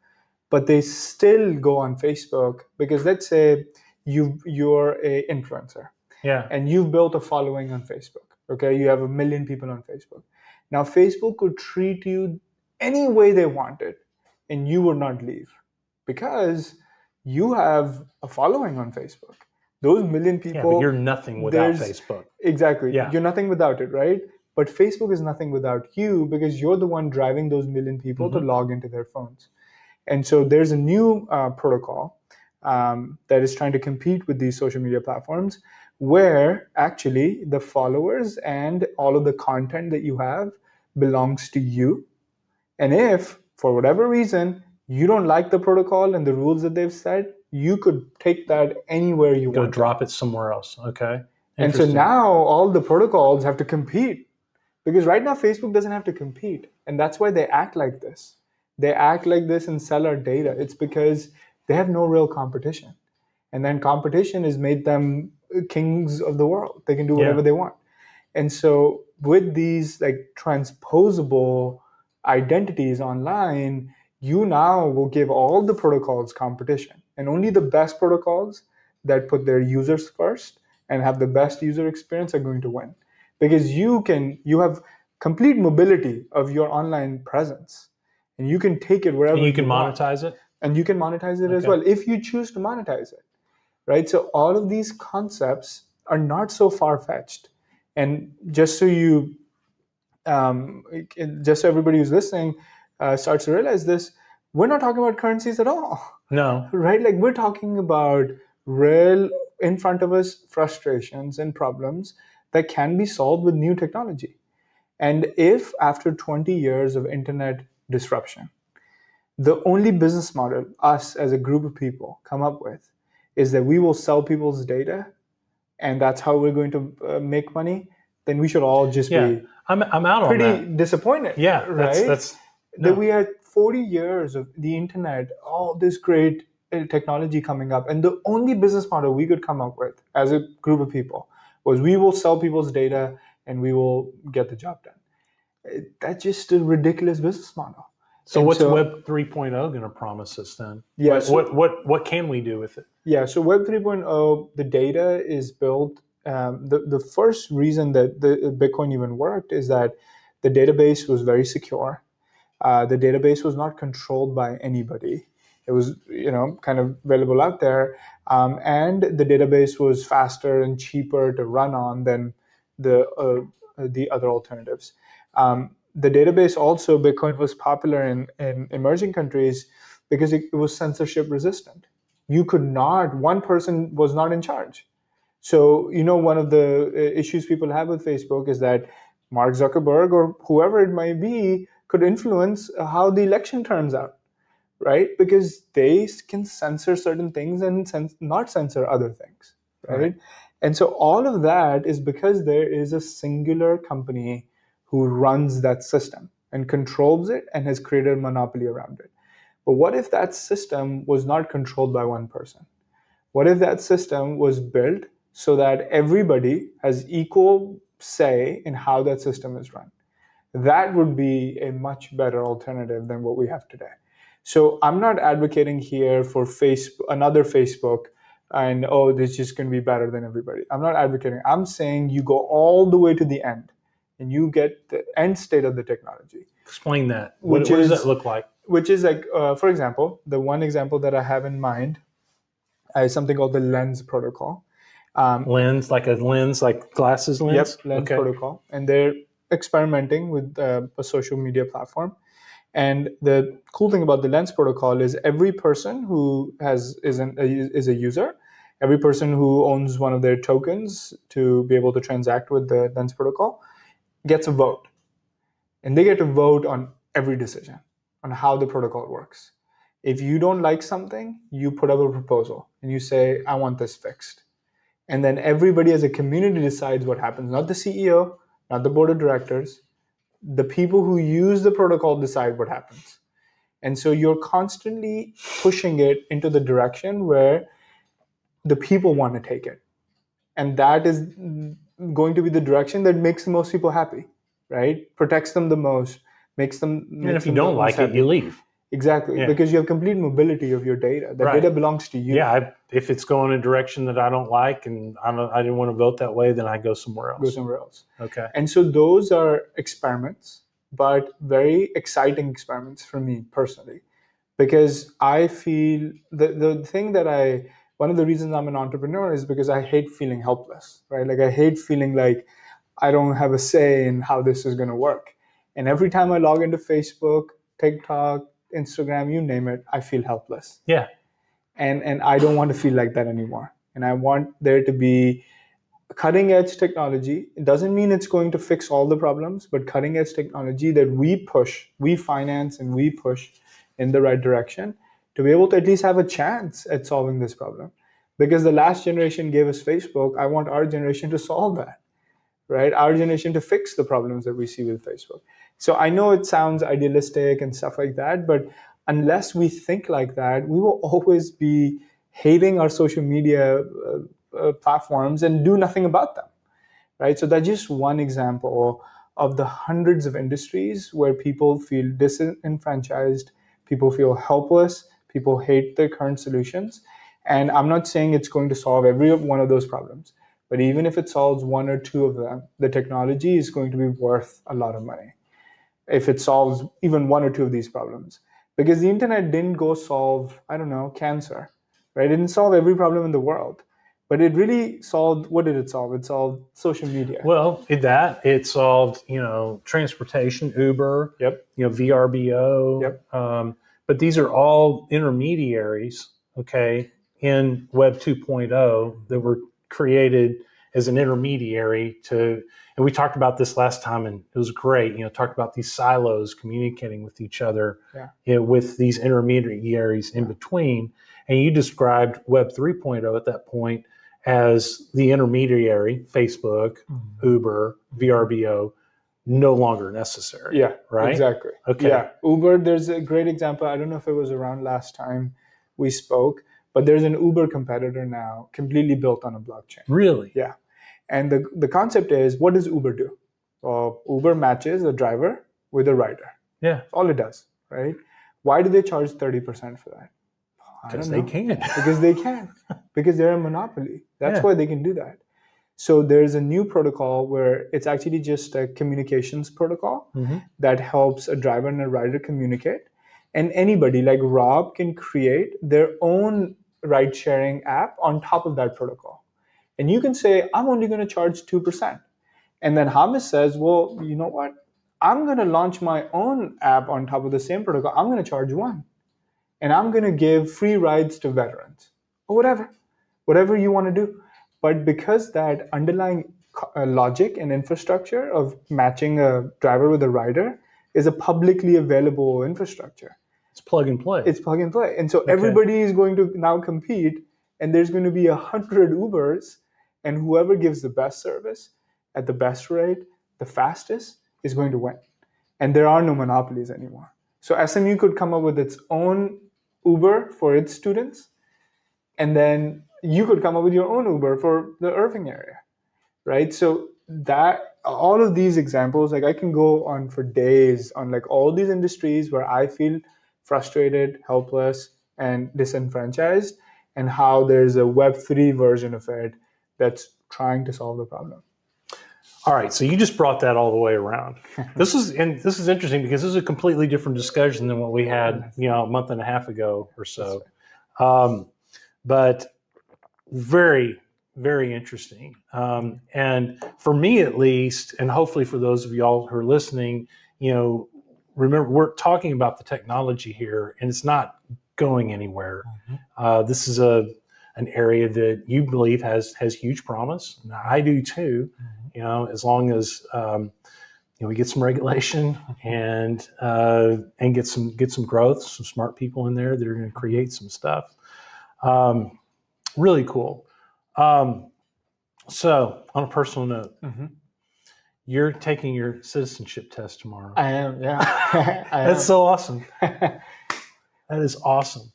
but they still go on Facebook because let's say you're a influencer, and you've built a following on Facebook. Okay, you have 1 million people on Facebook. Now Facebook could treat you any way they wanted, and you would not leave because you have a following on Facebook. Those 1 million people. Yeah, but you're nothing without Facebook. Exactly. Yeah. You're nothing without it, right? But Facebook is nothing without you because you're the one driving those 1 million people to log into their phones. And so there's a new protocol that is trying to compete with these social media platforms where actually the followers and all of the content that you have belongs to you. And if, for whatever reason, you don't like the protocol and the rules that they've set, you could take that anywhere you want. Go drop it somewhere else. Okay. And so now all the protocols have to compete. Because right now, Facebook doesn't have to compete. And that's why they act like this. They act like this and sell our data. It's because they have no real competition. And then competition has made them kings of the world. They can do whatever they want. And so with these like transposable identities online, you now will give all the protocols competition. And only the best protocols that put their users first and have the best user experience are going to win. Because you have complete mobility of your online presence, and you can take it wherever. And you can monetize it, and you can monetize it as well if you choose to monetize it, right? So all of these concepts are not so far-fetched, and just so everybody who's listening starts to realize this, we're not talking about currencies at all. No, right? Like we're talking about real in front of us frustrations and problems that can be solved with new technology. And if after 20 years of internet disruption, the only business model us as a group of people come up with is that we will sell people's data and that's how we're going to make money, then we should all just be I'm out on that. Pretty disappointed. Yeah, right? That's that we had 40 years of the internet, all this great technology coming up, and the only business model we could come up with as a group of people was we will sell people's data and we will get the job done. That's just a ridiculous business model. So what's Web 3.0 going to promise us then? Yeah. What can we do with it? Yeah. So Web 3.0, the data is built. The first reason that the Bitcoin even worked is that the database was very secure. The database was not controlled by anybody. It was, kind of available out there. And the database was faster and cheaper to run on than the other alternatives. The database also, Bitcoin was popular in emerging countries because it was censorship resistant. One person was not in charge. So, one of the issues people have with Facebook is that Mark Zuckerberg or whoever it might be could influence how the election turns out, right? Because they can censor certain things and not censor other things, right? And so all of that is because there is a singular company who runs that system and controls it and has created a monopoly around it. But what if that system was not controlled by one person? What if that system was built so that everybody has equal say in how that system is run? That would be a much better alternative than what we have today. So I'm not advocating here for another Facebook and, oh, this is just going to be better than everybody. I'm not advocating. I'm saying you go all the way to the end and you get the end state of the technology. Explain that. What does that look like? Which is like, for example, the one example that I have in mind is something called the lens protocol. Lens, like glasses lens? Yep, lens protocol. And they're experimenting with a social media platform. And the cool thing about the lens protocol is every person who is a user, every person who owns one of their tokens to be able to transact with the lens protocol gets a vote. And they get to vote on every decision, on how the protocol works. If you don't like something, you put up a proposal and you say, I want this fixed. And then everybody as a community decides what happens, not the CEO, not the board of directors. The people who use the protocol decide what happens. And so you're constantly pushing it into the direction where the people want to take it. And that is going to be the direction that makes the most people happy, right? Protects them the most, makes them. And if you don't like it, you leave. Exactly, because you have complete mobility of your data. The data belongs to you. Yeah, if it's going in a direction that I don't like and I didn't want to vote that way, then I go somewhere else. Okay. And so those are experiments, but very exciting experiments for me personally, because I feel the thing that one of the reasons I'm an entrepreneur is because I hate feeling helpless, right? Like I hate feeling like I don't have a say in how this is going to work. And every time I log into Facebook, TikTok, Instagram, you name it, I feel helpless. Yeah. And I don't want to feel like that anymore. And I want there to be cutting edge technology. It doesn't mean it's going to fix all the problems, but cutting edge technology that we finance and we push in the right direction to be able to at least have a chance at solving this problem. Because the last generation gave us Facebook. I want our generation to solve that, right? Our generation to fix the problems that we see with Facebook. So I know it sounds idealistic and stuff like that, but unless we think like that, we will always be hating our social media platforms and do nothing about them, right? So that's just one example of the hundreds of industries where people feel disenfranchised, people feel helpless, people hate their current solutions. And I'm not saying it's going to solve every one of those problems, but even if it solves one or two of them, the technology is going to be worth a lot of money if it solves even one or two of these problems. Because the internet didn't go solve, cancer, right? It didn't solve every problem in the world, but it really solved, what did it solve? It solved social media. Well, it solved, transportation, Uber, VRBO. Yep. But these are all intermediaries, okay, in Web 2.0 that were created as an intermediary and we talked about this last time and it was great, talked about these silos communicating with each other, with these intermediaries in between. And you described Web 3.0 at that point as the intermediary, Facebook, Uber, VRBO, no longer necessary. Yeah, right? Exactly. Okay. Yeah, Uber, there's a great example. I don't know if it was around last time we spoke, but there's an Uber competitor now completely built on a blockchain. Really? Yeah. And the concept is, what does Uber do? Well, Uber matches a driver with a rider. Yeah. That's all it does, right? Why do they charge 30% for that? Because they can. Because they can. Because they're a monopoly. That's why they can do that. So there's a new protocol where it's actually just a communications protocol that helps a driver and a rider communicate. And anybody like Rob can create their own ride-sharing app on top of that protocol. And you can say, I'm only going to charge 2%. And then Hamiz says, well, you know what? I'm going to launch my own app on top of the same protocol. I'm going to charge 1%. And I'm going to give free rides to veterans or whatever you want to do. But because that underlying logic and infrastructure of matching a driver with a rider is a publicly available infrastructure. It's plug and play. And so everybody is going to now compete, and there's going to be 100 Ubers, and whoever gives the best service at the best rate, the fastest, is going to win. And there are no monopolies anymore. So SMU could come up with its own Uber for its students, and then you could come up with your own Uber for the Irving area, right? So that all of these examples, like I can go on for days on like all these industries where I feel frustrated, helpless, and disenfranchised, and how there's a Web3 version of it that's trying to solve the problem. All right, so you just brought that all the way around. This is interesting because this is a completely different discussion than what we had, a month and a half ago or so. But very, very interesting. And for me, at least, and hopefully for those of y'all who are listening, remember we're talking about the technology here, and it's not going anywhere. This is an area that you believe has huge promise. And I do too. As long as we get some regulation and get some growth, some smart people in there that are going to create some stuff. Really cool. So on a personal note, you're taking your citizenship test tomorrow. I am, yeah. That's so awesome. That is awesome.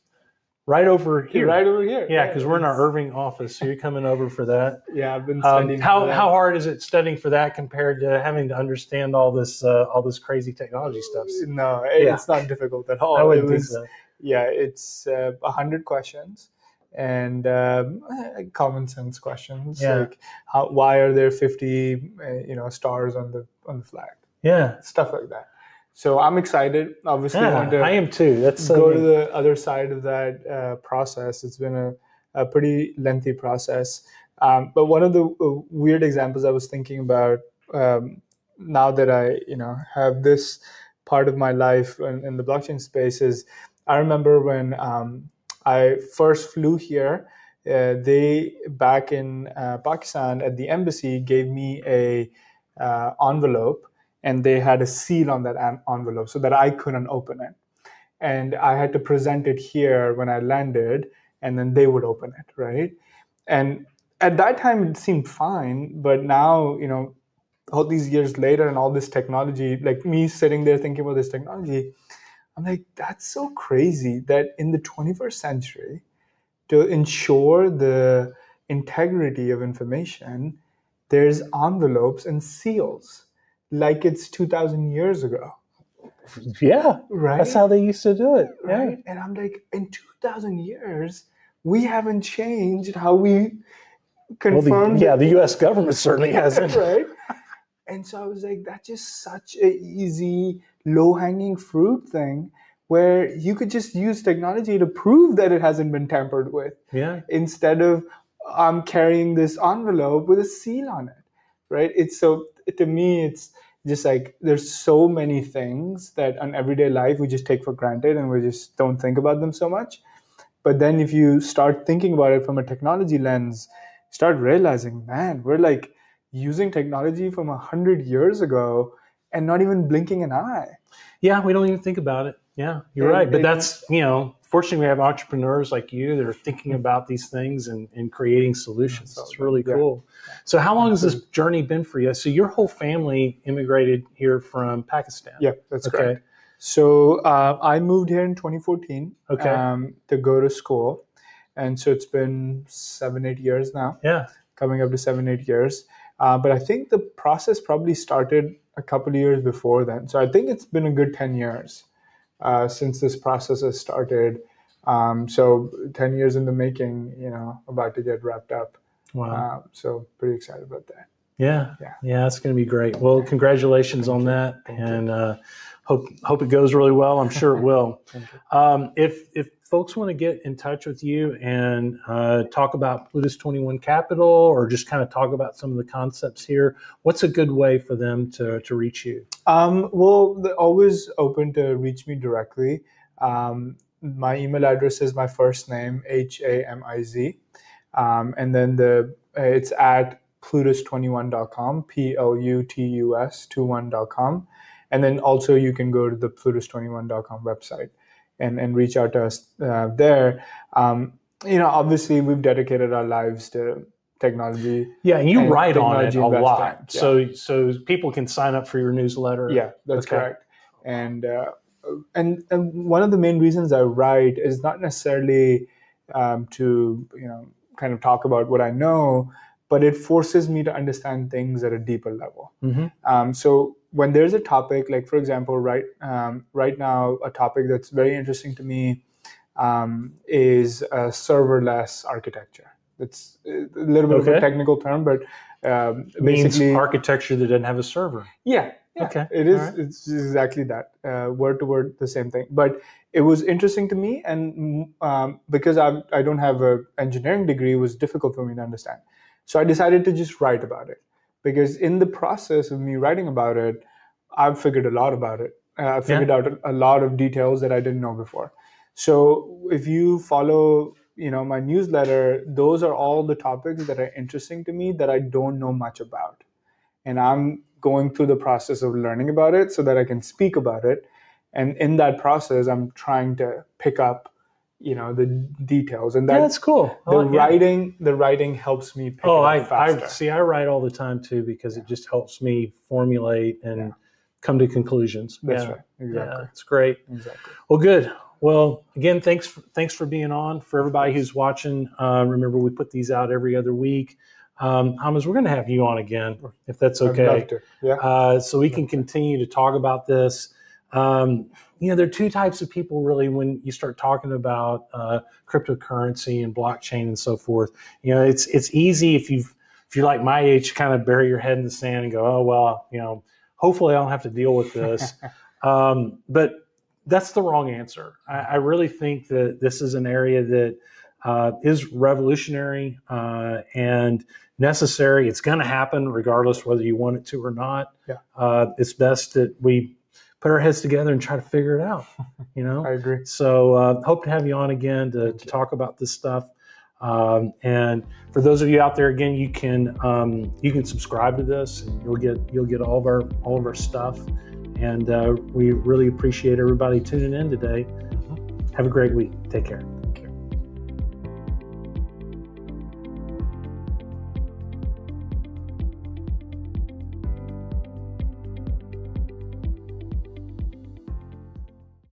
Right over here. Right over here. Yeah, because we're in our Irving office, so you're coming over for that. Yeah, I've been studying. How hard is it studying for that compared to having to understand all this crazy technology stuff? No, it's not difficult at all. I wouldn't think so. Yeah, it's 100 questions and common sense questions. Yeah. Like why are there 50 stars on the flag? Yeah, stuff like that. So I'm excited. Obviously, I am too. That's so go to the other side of that process. It's been a pretty lengthy process. But one of the weird examples I was thinking about now that I have this part of my life in the blockchain space is I remember when I first flew here. They back in Pakistan at the embassy gave me a envelope. And they had a seal on that envelope so that I couldn't open it. And I had to present it here when I landed, and then they would open it, right? And at that time, it seemed fine. But now, all these years later and all this technology, like me sitting there thinking about this technology, I'm like, that's so crazy that in the 21st century, to ensure the integrity of information, there's envelopes and seals. Like it's 2,000 years ago. Yeah, right. That's how they used to do it. Right. Yeah. And I'm like, in 2,000 years, we haven't changed how we confirm. The U.S. government certainly hasn't. Right. And so I was like, that's just such a easy, low-hanging fruit thing where you could just use technology to prove that it hasn't been tampered with. Yeah. Instead of carrying this envelope with a seal on it. Right. To me, it's just like there's so many things that on everyday life we just take for granted and we just don't think about them so much. But then if you start thinking about it from a technology lens, start realizing, man, we're like using technology from 100 years ago and not even blinking an eye. Yeah, we don't even think about it. Yeah, you're right. But that's, fortunately we have entrepreneurs like you that are thinking about these things and creating solutions. It's really cool. So how long has this journey been for you? So your whole family immigrated here from Pakistan. Yeah, that's correct. So I moved here in 2014 to go to school. And so it's been 7-8 years now. Yeah. Coming up to 7-8 years. But I think the process probably started a couple of years before then. So I think it's been a good 10 years since this process has started. So 10 years in the making, about to get wrapped up. Wow. So pretty excited about that. Yeah, it's going to be great. Well, congratulations on that, and hope it goes really well. I'm sure it will. If folks want to get in touch with you and talk about Plutus 21 Capital, or just kind of talk about some of the concepts here, what's a good way for them to reach you? Well, they're always open to reach me directly. My email address is my first name, Hamiz. And then it's at plutus21.com, Plutus21.com. And then also you can go to the plutus21.com website and reach out to us there. Obviously we've dedicated our lives to technology. Yeah, and you write on it a lot. Yeah. So people can sign up for your newsletter. Yeah, that's correct. And and one of the main reasons I write is not necessarily to kind of talk about what I know, but it forces me to understand things at a deeper level. So when there's a topic, like for example, right now, a topic that's very interesting to me is serverless architecture. It's a little bit of a technical term, but means basically architecture that doesn't have a server. Yeah. Okay. It is. Right. It's exactly that. Word to word, the same thing. But it was interesting to me, and because I don't have an engineering degree, it was difficult for me to understand. So I decided to just write about it, because in the process of me writing about it, I've figured a lot about it. I figured out a lot of details that I didn't know before. So if you follow, my newsletter, those are all the topics that are interesting to me that I don't know much about. And I'm going through the process of learning about it so that I can speak about it. And in that process, I'm trying to pick up, the details. And that's cool. The writing helps me pick it up faster. I write all the time too, because it just helps me formulate and come to conclusions. That's right. Exactly. Yeah, it's great. Exactly. Well, good. Well, again, thanks for being on. For everybody who's watching, remember we put these out every other week. Hamiz, we're going to have you on again, if that's okay. I'd love to. Yeah. So we can continue to talk about this. There are two types of people really when you start talking about cryptocurrency and blockchain and so forth. It's easy if you're like my age to kind of bury your head in the sand and go, oh well, hopefully I don't have to deal with this. But that's the wrong answer. I really think that this is an area that is revolutionary and necessary. It's going to happen regardless whether you want it to or not. Yeah. It's best that we put our heads together and try to figure it out. I agree. So hope to have you on again to talk about this stuff. And for those of you out there, again, you can subscribe to this, and you'll get all of our stuff. And we really appreciate everybody tuning in today. Have a great week. Take care.